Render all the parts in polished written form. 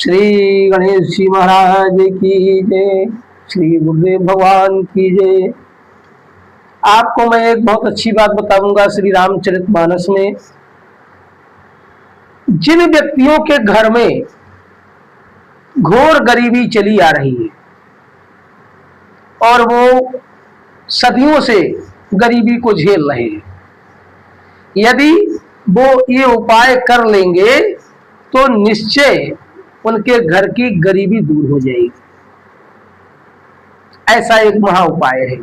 श्री गणेश जी महाराज की जय, श्री गुरुदेव भगवान की जय। आपको मैं एक बहुत अच्छी बात बताऊंगा। श्री रामचरितमानस में जिन व्यक्तियों के घर में घोर गरीबी चली आ रही है और वो सदियों से गरीबी को झेल रहे हैं, यदि वो ये उपाय कर लेंगे तो निश्चय उनके घर की गरीबी दूर हो जाएगी। ऐसा एक महा उपाय है।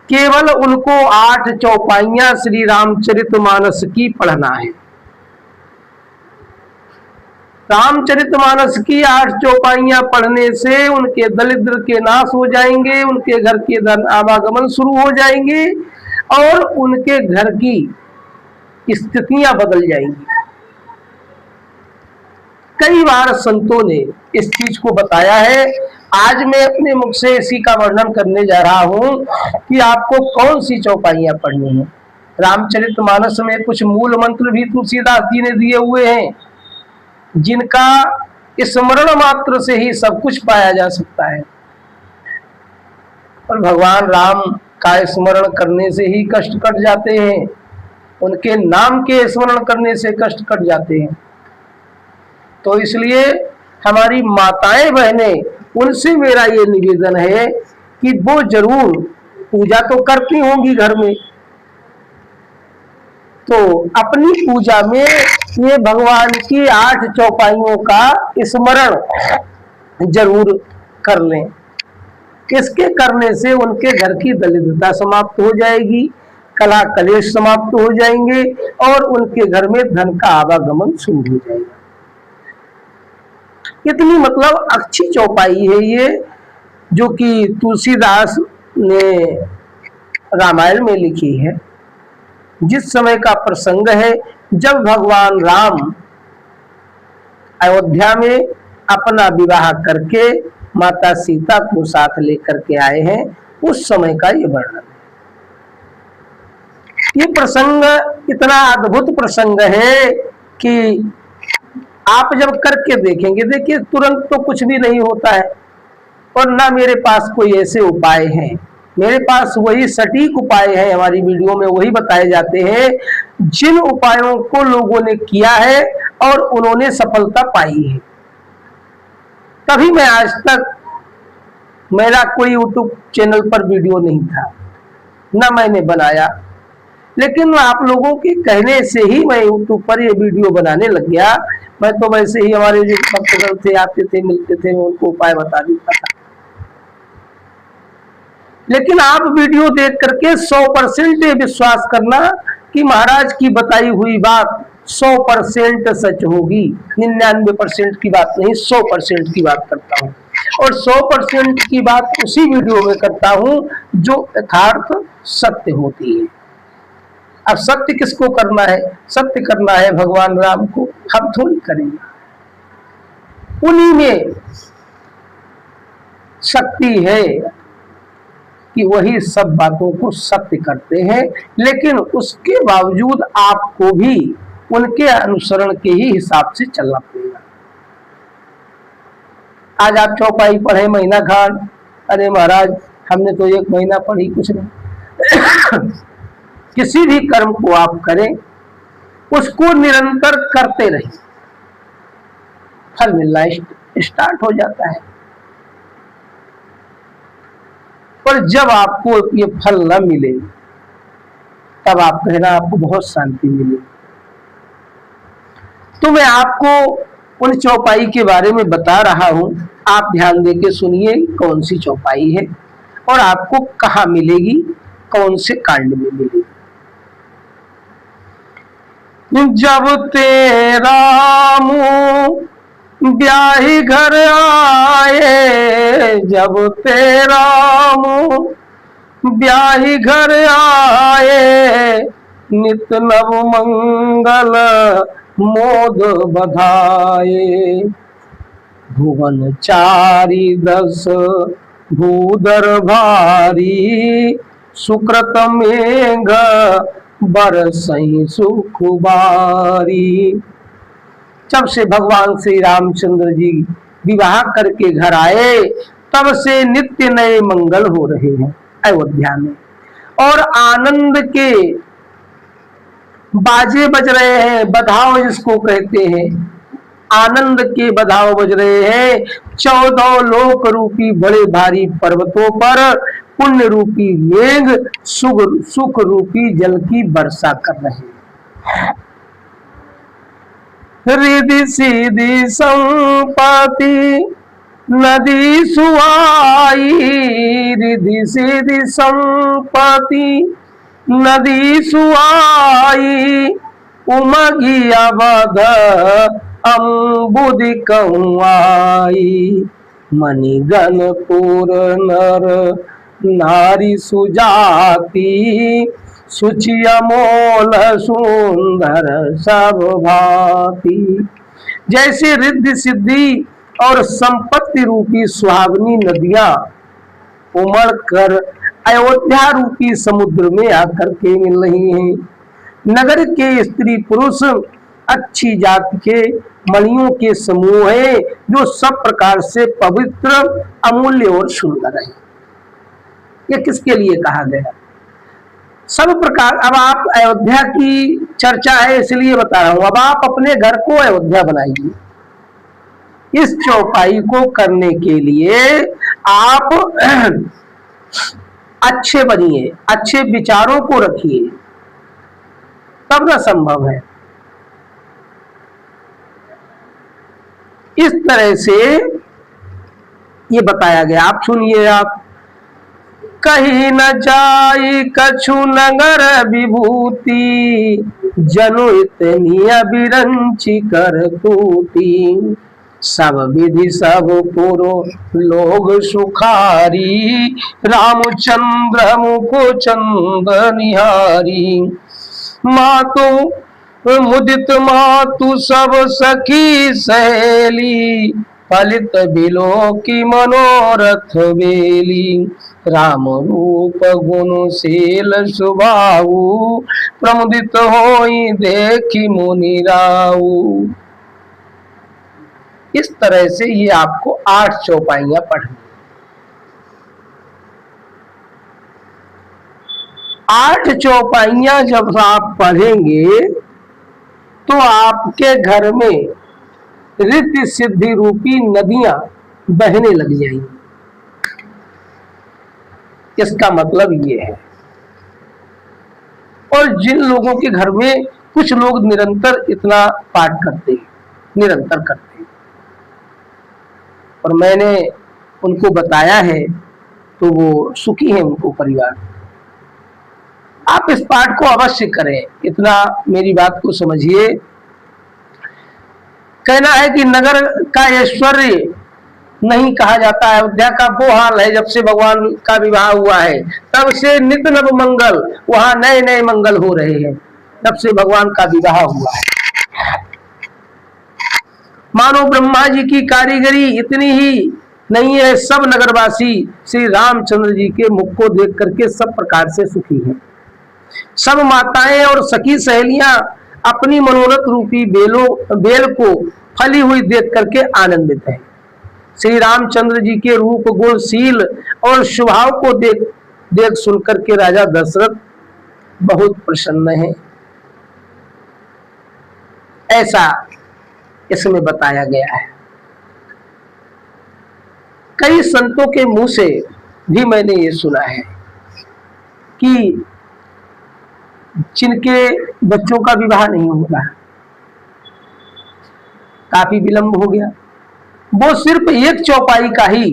केवल उनको 8 चौपाइयां श्री रामचरितमानस की पढ़ना है। रामचरितमानस की 8 चौपाइयां पढ़ने से उनके दरिद्र के नाश हो जाएंगे, उनके घर के धन आवागमन शुरू हो जाएंगे और उनके घर की स्थितियां बदल जाएंगी। कई बार संतों ने इस चीज को बताया है। आज मैं अपने मुख से इसी का वर्णन करने जा रहा हूं कि आपको कौन सी चौपाइयां पढ़नी है। रामचरितमानस में कुछ मूल मंत्र भी तुलसीदास जी ने दिए हुए हैं, जिनका स्मरण मात्र से ही सब कुछ पाया जा सकता है। और भगवान राम का स्मरण करने से ही कष्ट कट जाते हैं, उनके नाम के स्मरण करने से कष्ट कट जाते हैं। तो इसलिए हमारी माताएं बहनें, उनसे मेरा ये निवेदन है कि वो जरूर पूजा तो करती होंगी घर में, तो अपनी पूजा में ये भगवान की 8 चौपाइयों का स्मरण जरूर कर लें। इसके करने से उनके घर की दरिद्रता समाप्त हो जाएगी, कला कलेश समाप्त हो जाएंगे और उनके घर में धन का आवागमन शुरू हो जाएगा। इतनी मतलब अच्छी चौपाई है ये, जो कि तुलसीदास ने रामायण में लिखी है। जिस समय का प्रसंग है, जब भगवान राम अयोध्या में अपना विवाह करके माता सीता को साथ लेकर के आए हैं, उस समय का ये वर्णन है। ये प्रसंग इतना अद्भुत प्रसंग है कि आप जब करके देखेंगे, देखिए तुरंत तो कुछ भी नहीं होता है और ना मेरे पास कोई ऐसे उपाय हैं। मेरे पास वही सटीक उपाय है, हमारी वीडियो में वही बताए जाते हैं जिन उपायों को लोगों ने किया है और उन्होंने सफलता पाई है। तभी मैं आज तक, मेरा कोई यूट्यूब चैनल पर वीडियो नहीं था, ना मैंने बनाया, लेकिन आप लोगों के कहने से ही मैं यूट्यूब पर ये वीडियो बनाने लग गया। मैं तो वैसे ही हमारे जो भक्तगण थे, आते थे, मिलते थे, मैं उनको उपाय बता देता था। लेकिन आप वीडियो देख करके 100% विश्वास करना कि महाराज की बताई हुई बात 100% सच होगी। 99% की बात नहीं, 100% की बात करता हूँ। और 100% की बात उसी वीडियो में करता हूँ जो यथार्थ सत्य होती है। अब सत्य किसको करना है? सत्य करना है भगवान राम को, हम थोड़ी करेंगे। उन्हीं में शक्ति है कि वही सब बातों को सत्य करते हैं, लेकिन उसके बावजूद आपको भी उनके अनुसरण के ही हिसाब से चलना पड़ेगा। आज आप चौपाई पढ़े महीना खान, अरे महाराज हमने तो 1 महीना पढ़ी, कुछ नहीं। किसी भी कर्म को आप करें, उसको निरंतर करते रहें, फल मिलना स्टार्ट हो जाता है। पर जब आपको ये फल न मिले, तब आप कहना आपको बहुत शांति मिली। तो मैं आपको उन चौपाई के बारे में बता रहा हूं, आप ध्यान देके सुनिए कौन सी चौपाई है और आपको कहाँ मिलेगी, कौन से कांड में मिलेगी। जब तेरा मुँह ब्याही घर आए, जब तेरा मुँह ब्याही घर आए, नित नव मंगल मोद बधाए। भुवन चारी 10 भूधर भारी, सुकृत मेघ बरसई सुख बारी। जब से भगवान श्री रामचंद्र जी विवाह करके घर आए तब से नित्य नए मंगल हो रहे हैं अयोध्या में, और आनंद के बाजे बज रहे हैं, बधाव जिसको कहते हैं, आनंद के बधाव बज रहे हैं। 14 लोक रूपी बड़े भारी पर्वतों पर पुण्य रूपी मेघ सुख रूपी जल की वर्षा कर रहे हैं। रिधि सीधी संपत्ति नदी सुआई, रिधि सीधी संपत्ति नदी सुआई, उमगी अवध अम्बुदि कौआई, मणिगणपुर नर नारी सुजाति, सुचि अमोल सुंदर सब भांति। जैसे रिद्धि सिद्धि और संपत्ति रूपी सुहावनी नदियां उमड़ कर अयोध्या रूपी समुद्र में आकर के मिल रही हैं। नगर के स्त्री पुरुष अच्छी जाति के मणियों के समूह है जो सब प्रकार से पवित्र अमूल्य और सुंदर है। ये किसके लिए कहा गया? सब प्रकार। अब आप अयोध्या की चर्चा है इसलिए बता रहा हूं। अब आप अपने घर को अयोध्या बनाइए। इस चौपाई को करने के लिए आप अच्छे बनिए, अच्छे विचारों को रखिए, तब ना संभव है। इस तरह से ये बताया गया। आप सुनिए, आप कहीं न जाई कछु नगर विभूति, जनु इतनी अभिरंची कर तूती, सब विधि सब पुरो लोग सुखारी, रामचंद्र मुको चंद निहारी, मातु मुदित मातु सब सखी सहेली, फलित बिलो की मनोरथ बेली, राम रूप गुणशील सुभाऊ, प्रमुदित होई देखी मुनि राऊ। इस तरह से ये आपको 8 चौपाइयां पढ़नी। 8 चौपाइयां जब आप पढ़ेंगे तो आपके घर में रिद्धि सिद्धि रूपी नदियां बहने लग जाएंगी। इसका मतलब ये है। और जिन लोगों के घर में कुछ लोग निरंतर इतना पाठ करते हैं, निरंतर करते हैं, और मैंने उनको बताया है तो वो सुखी है, उनको परिवार। आप इस पाठ को अवश्य करें, इतना मेरी बात को समझिए। कहना है कि नगर का ऐश्वर्य नहीं कहा जाता है। अयोध्या का वो हाल है, जब से भगवान का विवाह हुआ है तब से नित नव मंगल, वहां नए नए मंगल हो रहे हैं, तब से भगवान का विवाह हुआ है। मानो ब्रह्मा जी की कारीगरी इतनी ही नहीं है, सब नगरवासी श्री रामचंद्र जी के मुख को देख करके सब प्रकार से सुखी हैं। सब माताएं और सखी सहेलियां अपनी मनोरथ रूपी बेल को फली हुई देख करके आनंदित है। श्री रामचंद्र जी के रूप गुणशील और स्वभाव को देख सुन करके राजा दशरथ बहुत प्रसन्न है। ऐसा इसमें बताया गया है। कई संतों के मुंह से भी मैंने ये सुना है कि जिनके बच्चों का विवाह नहीं हो रहा, काफी विलंब हो गया, वो सिर्फ एक चौपाई का ही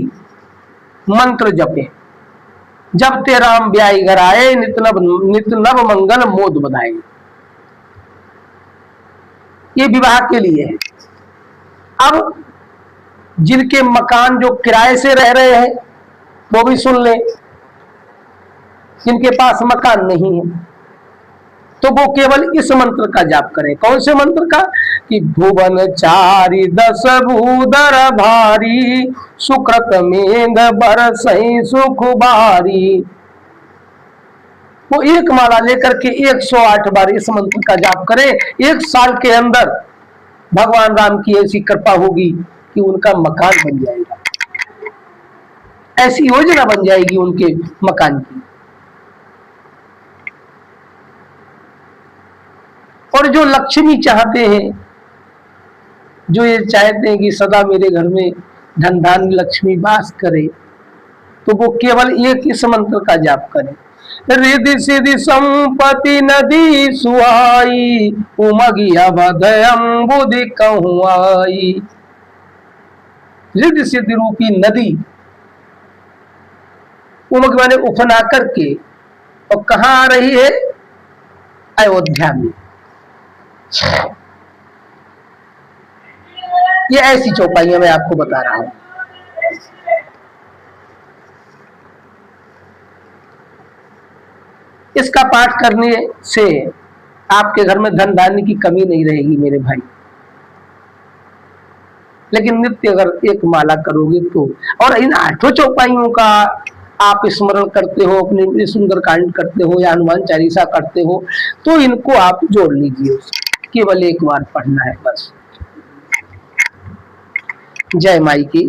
मंत्र जपे, जब ते राम ब्याई घर आए, नित नव मंगल मोद बधाए। ये विवाह के लिए है। अब जिनके मकान जो किराए से रह रहे हैं वो भी सुन ले, जिनके पास मकान नहीं है तो वो केवल इस मंत्र का जाप करें। कौन से मंत्र का? कि भुवन चारि 10 भूधर भारी, सुकृत मेघ बरसई सुख बारी। वो एक माला लेकर के 108 बार इस मंत्र का जाप करें। एक साल के अंदर भगवान राम की ऐसी कृपा होगी कि उनका मकान बन जाएगा, ऐसी योजना बन जाएगी उनके मकान की। और जो लक्ष्मी चाहते हैं, जो ये चाहते हैं कि सदा मेरे घर में धन धान्य लक्ष्मी वास करे, तो वो केवल एक इस मंत्र का जाप करें। रिद्धि सिद्धि संपत्ति नदी सुहाई, उमगी अभदयम बुद्धि कहुआई। रिद्धि सिद्धि रूपी नदी, उमग माने उफना करके, और कहाँ आ रही है? अयोध्या में। ये ऐसी चौपाइयां मैं आपको बता रहा हूं। इसका पाठ करने से आपके घर में धन धान्य की कमी नहीं रहेगी मेरे भाई। लेकिन नित्य अगर एक माला करोगे तो, और इन 8 चौपाइयों का आप स्मरण करते हो, अपने सुंदरकांड करते हो या हनुमान चालीसा करते हो, तो इनको आप जोड़ लीजिए। केवल एक बार पढ़ना है बस। जय माई की।